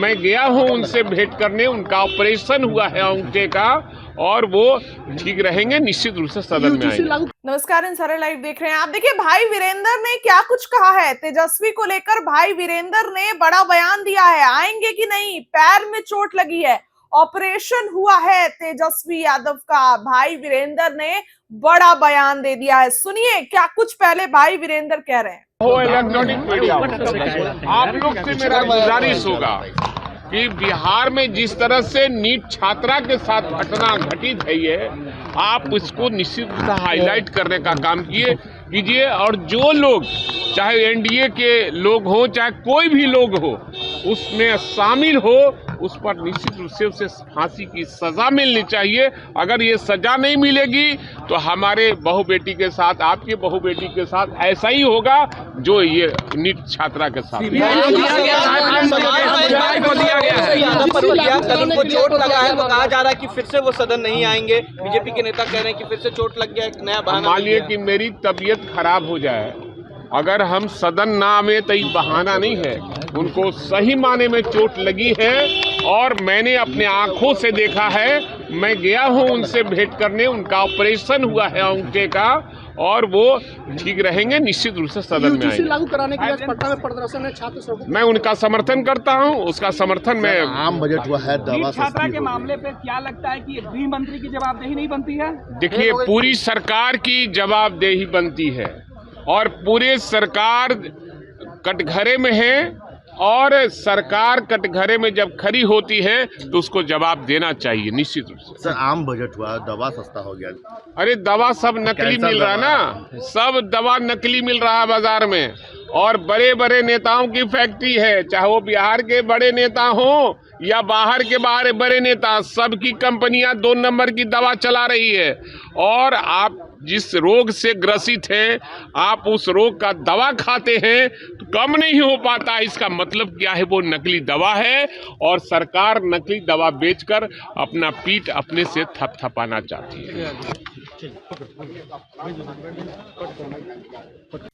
मैं गया हूं उनसे भेंट करने, उनका ऑपरेशन हुआ है अंगूठे का और वो ठीक रहेंगे, निश्चित रूप से सदन में आएंगे। नमस्कार, इंसारा लाइव देख रहे हैं आप। देखिए, भाई वीरेंद्र ने क्या कुछ कहा है तेजस्वी को लेकर। भाई वीरेंद्र ने बड़ा बयान दिया है, आएंगे कि नहीं, पैर में चोट लगी है, ऑपरेशन हुआ है तेजस्वी यादव का। भाई वीरेंद्र ने बड़ा बयान दे दिया है, सुनिए क्या कुछ पहले भाई वीरेंद्र कह रहे हैं। वो इलेक्ट्रॉनिक मीडिया, आप लोग से मेरा गुजारिश होगा कि बिहार में जिस तरह से नीट छात्रा के साथ घटना घटित है, ये आप इसको निश्चित रूप से हाईलाइट करने का काम कीजिए और जो लोग, चाहे एनडीए के लोग हो, चाहे कोई भी लोग हो, उसमें शामिल हो, उस पर निश्चित रूप से उसे फांसी की सजा मिलनी चाहिए। अगर ये सजा नहीं मिलेगी तो हमारे बहू बेटी के साथ, आपके बहू बेटी के साथ ऐसा ही होगा जो ये नीट छात्रा के साथ। कल उनको चोट लगा है तो कहा जा रहा है कि फिर से वो सदन नहीं आएंगे। बीजेपी के नेता कह रहे हैं कि फिर से चोट लग गया, एक नया बहाना। मानिए कि मेरी तबीयत खराब हो जाए, अगर हम सदन ना आवे तो ये बहाना नहीं है। उनको सही माने में चोट लगी है और मैंने अपने आंखों से देखा है। मैं गया हूं उनसे भेंट करने, उनका ऑपरेशन हुआ है अंगूठे का और वो ठीक रहेंगे, निश्चित रूप से सदन में आएंगे। लागू कराने के लिए पटना में प्रदर्शन है छात्र, मैं उनका समर्थन करता हूं, उसका समर्थन में। आम बजट हुआ है, दवा छात्रा के मामले पे क्या लगता है कि गृह मंत्री की जवाबदेही नहीं बनती है? देखिए, पूरी सरकार की जवाबदेही बनती है और पूरे सरकार कटघरे में है और सरकार कटघरे में जब खड़ी होती है तो उसको जवाब देना चाहिए निश्चित रूप से। सर, आम बजट हुआ, दवा सस्ता हो गया। अरे दवा सब नकली मिल रहा है ना, सब दवा नकली मिल रहा है बाजार में और बड़े बड़े नेताओं की फैक्ट्री है, चाहे वो बिहार के बड़े नेता हो या बाहर के बड़े नेता, सबकी कंपनियां 2 नंबर की दवा चला रही है। और आप जिस रोग से ग्रसित हैं, आप उस रोग का दवा खाते हैं तो कम नहीं हो पाता। इसका मतलब क्या है, वो नकली दवा है और सरकार नकली दवा बेचकर अपना पीठ अपने से थपथपाना चाहती है।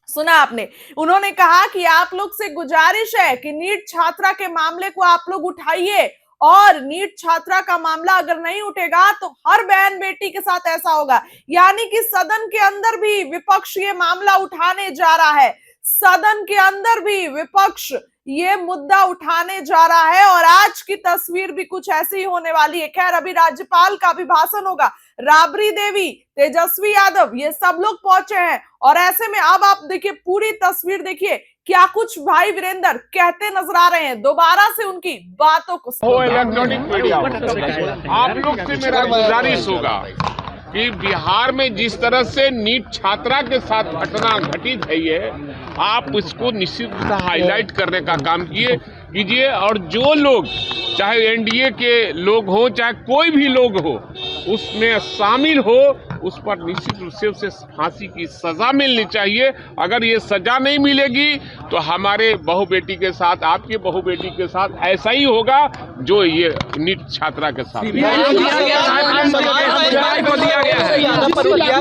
सुना आपने, उन्होंने कहा कि आप लोग से गुजारिश है कि नीट छात्रा के मामले को आप लोग उठाइए और नीट छात्रा का मामला अगर नहीं उठेगा तो हर बहन बेटी के साथ ऐसा होगा। यानी कि सदन के अंदर भी विपक्ष ये मामला उठाने जा रहा है, सदन के अंदर भी विपक्ष ये मुद्दा उठाने जा रहा है और आज की तस्वीर भी कुछ ऐसी ही होने वाली है। खैर, अभी राज्यपाल का भी भाषण होगा, राबड़ी देवी, तेजस्वी यादव, ये सब लोग पहुंचे हैं और ऐसे में अब आप देखिए, पूरी तस्वीर देखिए क्या कुछ भाई वीरेंद्र कहते नजर आ रहे हैं। दोबारा से उनकी बातों को वो इलेक्ट्रॉनिक मीडिया, आप लोग से मेरा गुजारिश होगा कि बिहार में जिस तरह से नीट छात्रा के साथ घटना घटित है, ये आप इसको निश्चित रूप से हाईलाइट करने का काम कीजिए और जो लोग, चाहे एनडीए के लोग हो, चाहे कोई भी लोग हो, उसमें शामिल हो, उस पर निश्चित रूप से उसे फांसी की सजा मिलनी चाहिए। अगर ये सजा नहीं मिलेगी तो हमारे बहू बेटी के साथ, आपके बहू बेटी के साथ ऐसा ही होगा जो ये नीट छात्रा के साथ।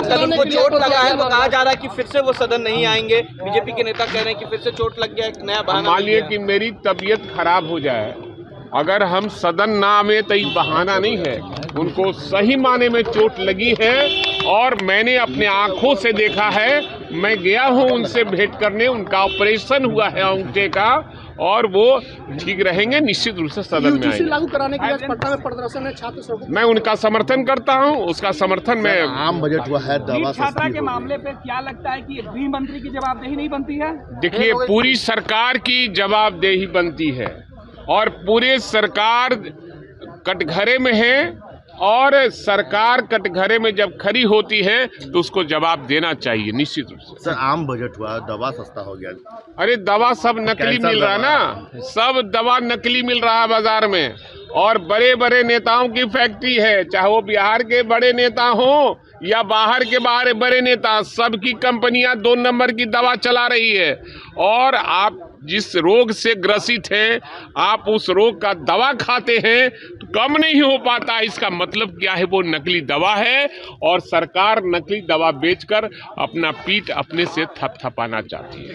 कल उनको चोट लगा है तो कहा जा रहा है कि फिर से वो सदन नहीं आएंगे। बीजेपी के नेता कह रहे हैं कि फिर से चोट लग गया, एक नया बहाना। मानिए कि मेरी तबीयत खराब हो जाए, अगर हम सदन ना आवे तो ये बहाना नहीं है। उनको सही माने में चोट लगी है और मैंने अपने आंखों से देखा है। मैं गया हूं उनसे भेंट करने, उनका ऑपरेशन हुआ है अंगूठे का और वो ठीक रहेंगे, निश्चित रूप से सदन में आएंगे। लागू कराने के लिए पटना में प्रदर्शन है छात्र, मैं उनका समर्थन करता हूं, उसका समर्थन में। आम बजट हुआ है, दवा छात्रा के मामले पे क्या लगता है कि गृह मंत्री की जवाबदेही नहीं बनती है? देखिए, पूरी सरकार की जवाबदेही बनती है और पूरे सरकार कटघरे में है और सरकार कटघरे में जब खड़ी होती है तो उसको जवाब देना चाहिए निश्चित रूप से। सर, आम बजट हुआ, दवा सस्ता हो गया। अरे दवा सब नकली मिल रहा है ना, सब दवा नकली मिल रहा है बाजार में और बड़े बड़े नेताओं की फैक्ट्री है, चाहे वो बिहार के बड़े नेता हो या बाहर के बड़े नेता, सबकी कंपनियां 2 नंबर की दवा चला रही है। और आप जिस रोग से ग्रसित हैं, आप उस रोग का दवा खाते हैं तो कम नहीं हो पाता। इसका मतलब क्या है, वो नकली दवा है और सरकार नकली दवा बेचकर अपना पीठ अपने से थपथपाना चाहती है।